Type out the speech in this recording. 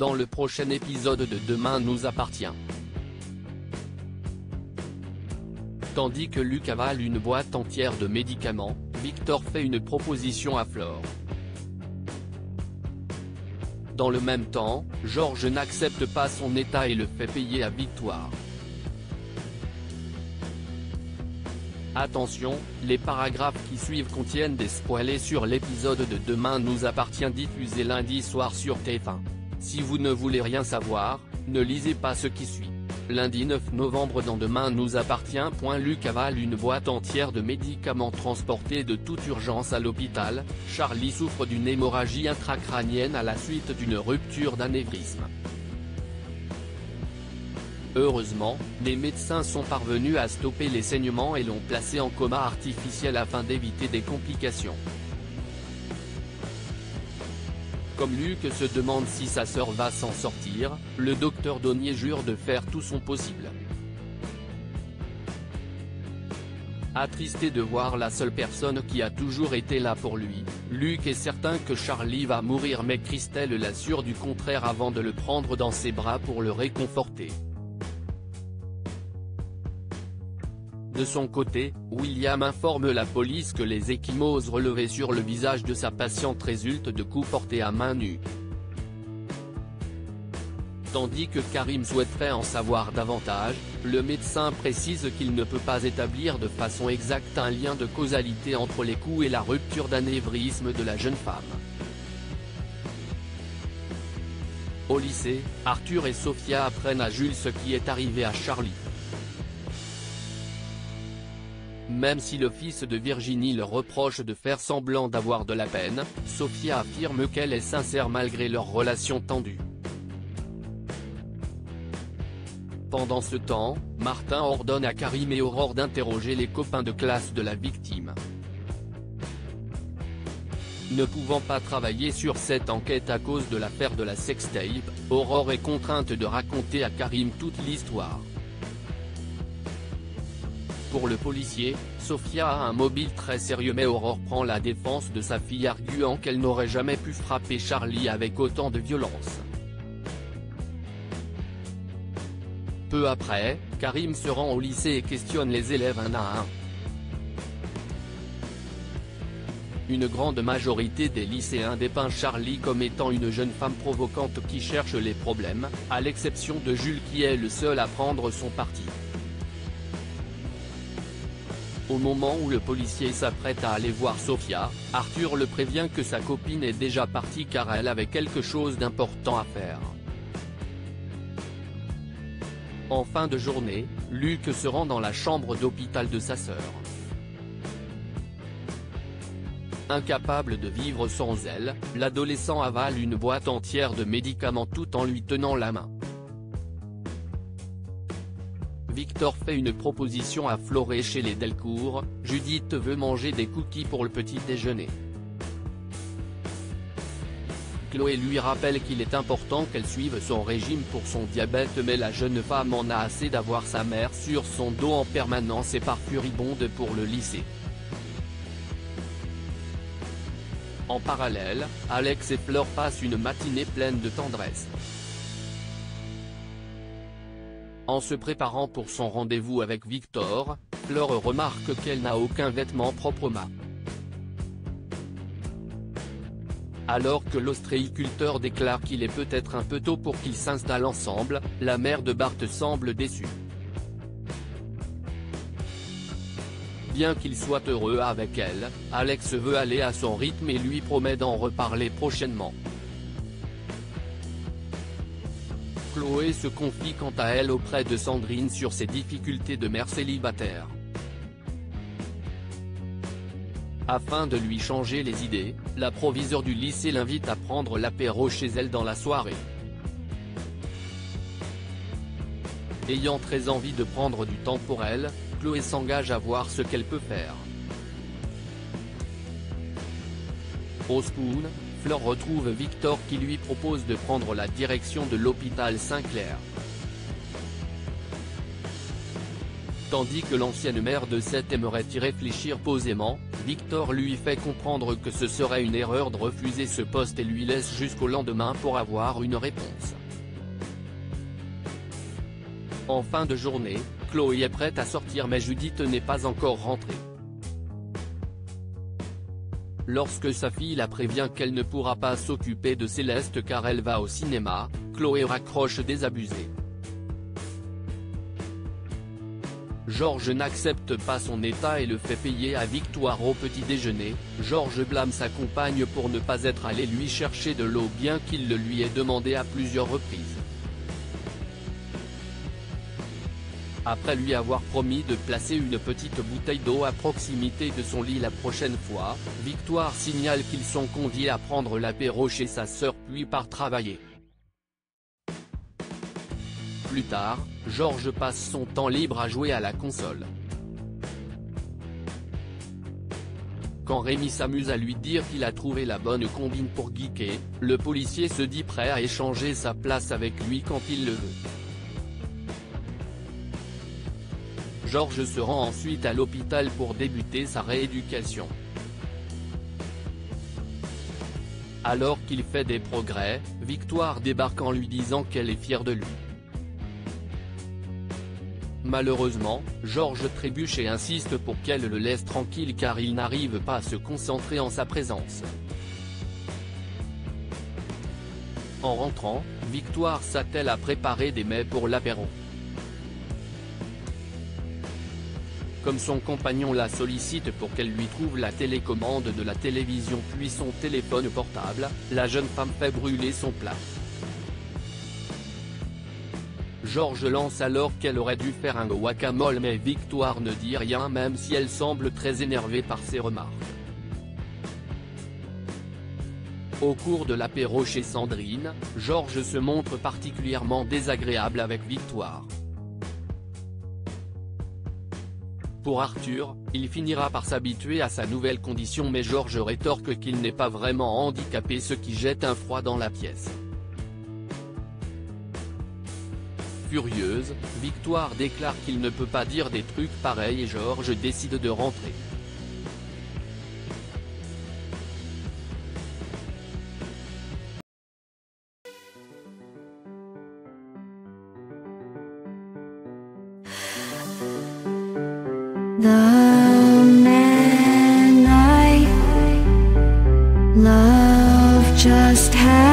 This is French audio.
dans le prochain épisode de Demain nous appartient. Tandis que Luc avale une boîte entière de médicaments, Victor fait une proposition à Flore. Dans le même temps, Georges n'accepte pas son état et le fait payer à Victoire. Attention, les paragraphes qui suivent contiennent des spoilers sur l'épisode de Demain nous appartient diffusé lundi soir sur TF1. Si vous ne voulez rien savoir, ne lisez pas ce qui suit. Lundi 9 novembre dans Demain nous appartient. Luc avale une boîte entière de médicaments transportés de toute urgence à l'hôpital. Charlie souffre d'une hémorragie intracrânienne à la suite d'une rupture d'anévrisme. Heureusement, les médecins sont parvenus à stopper les saignements et l'ont placé en coma artificiel afin d'éviter des complications. Comme Luc se demande si sa sœur va s'en sortir, le docteur Donnier jure de faire tout son possible. Attristé de voir la seule personne qui a toujours été là pour lui, Luc est certain que Charlie va mourir, mais Christelle l'assure du contraire avant de le prendre dans ses bras pour le réconforter. De son côté, William informe la police que les ecchymoses relevées sur le visage de sa patiente résultent de coups portés à main nue. Tandis que Karim souhaiterait en savoir davantage, le médecin précise qu'il ne peut pas établir de façon exacte un lien de causalité entre les coups et la rupture d'anévrisme de la jeune femme. Au lycée, Arthur et Sophia apprennent à Jules ce qui est arrivé à Charlie. Même si le fils de Virginie leur reproche de faire semblant d'avoir de la peine, Sophia affirme qu'elle est sincère malgré leur relation tendue. Pendant ce temps, Martin ordonne à Karim et Aurore d'interroger les copains de classe de la victime. Ne pouvant pas travailler sur cette enquête à cause de l'affaire de la sextape, Aurore est contrainte de raconter à Karim toute l'histoire. Pour le policier, Sophia a un mobile très sérieux, mais Aurore prend la défense de sa fille arguant qu'elle n'aurait jamais pu frapper Charlie avec autant de violence. Peu après, Karim se rend au lycée et questionne les élèves un à un. Une grande majorité des lycéens dépeint Charlie comme étant une jeune femme provocante qui cherche les problèmes, à l'exception de Jules qui est le seul à prendre son parti. Au moment où le policier s'apprête à aller voir Sophia, Arthur le prévient que sa copine est déjà partie car elle avait quelque chose d'important à faire. En fin de journée, Luc se rend dans la chambre d'hôpital de sa sœur. Incapable de vivre sans elle, l'adolescent avale une boîte entière de médicaments tout en lui tenant la main. Victor fait une proposition à Flore chez les Delcourt. Judith veut manger des cookies pour le petit déjeuner. Chloé lui rappelle qu'il est important qu'elle suive son régime pour son diabète, mais la jeune femme en a assez d'avoir sa mère sur son dos en permanence et part furibonde pour le lycée. En parallèle, Alex et Flore passent une matinée pleine de tendresse. En se préparant pour son rendez-vous avec Victor, Flore remarque qu'elle n'a aucun vêtement propre Alors que l'ostréiculteur déclare qu'il est peut-être un peu tôt pour qu'ils s'installent ensemble, la mère de Bart semble déçue. Bien qu'il soit heureux avec elle, Alex veut aller à son rythme et lui promet d'en reparler prochainement. Chloé se confie quant à elle auprès de Sandrine sur ses difficultés de mère célibataire. Afin de lui changer les idées, la proviseure du lycée l'invite à prendre l'apéro chez elle dans la soirée. Ayant très envie de prendre du temps pour elle, Chloé s'engage à voir ce qu'elle peut faire. Au Spoon, Flore retrouve Victor qui lui propose de prendre la direction de l'hôpital Saint-Clair. Tandis que l'ancienne maire de Sète aimerait y réfléchir posément, Victor lui fait comprendre que ce serait une erreur de refuser ce poste et lui laisse jusqu'au lendemain pour avoir une réponse. En fin de journée, Chloé est prête à sortir mais Judith n'est pas encore rentrée. Lorsque sa fille la prévient qu'elle ne pourra pas s'occuper de Céleste car elle va au cinéma, Chloé raccroche désabusée. Georges n'accepte pas son état et le fait payer à Victoire au petit déjeuner. Georges blâme sa compagne pour ne pas être allé lui chercher de l'eau bien qu'il le lui ait demandé à plusieurs reprises. Après lui avoir promis de placer une petite bouteille d'eau à proximité de son lit la prochaine fois, Victoire signale qu'ils sont conviés à prendre l'apéro chez sa sœur puis part travailler. Plus tard, Georges passe son temps libre à jouer à la console. Quand Rémi s'amuse à lui dire qu'il a trouvé la bonne combine pour geeker, le policier se dit prêt à échanger sa place avec lui quand il le veut. Georges se rend ensuite à l'hôpital pour débuter sa rééducation. Alors qu'il fait des progrès, Victoire débarque en lui disant qu'elle est fière de lui. Malheureusement, Georges trébuche et insiste pour qu'elle le laisse tranquille car il n'arrive pas à se concentrer en sa présence. En rentrant, Victoire s'attelle à préparer des mets pour l'apéro. Comme son compagnon la sollicite pour qu'elle lui trouve la télécommande de la télévision puis son téléphone portable, la jeune femme fait brûler son plat. Georges lance alors qu'elle aurait dû faire un guacamole mais Victoire ne dit rien même si elle semble très énervée par ses remarques. Au cours de l'apéro chez Sandrine, Georges se montre particulièrement désagréable avec Victoire. Pour Arthur, il finira par s'habituer à sa nouvelle condition mais Georges rétorque qu'il n'est pas vraiment handicapé ce qui jette un froid dans la pièce. Furieuse, Victoire déclare qu'il ne peut pas dire des trucs pareils et Georges décide de rentrer. The man I love just had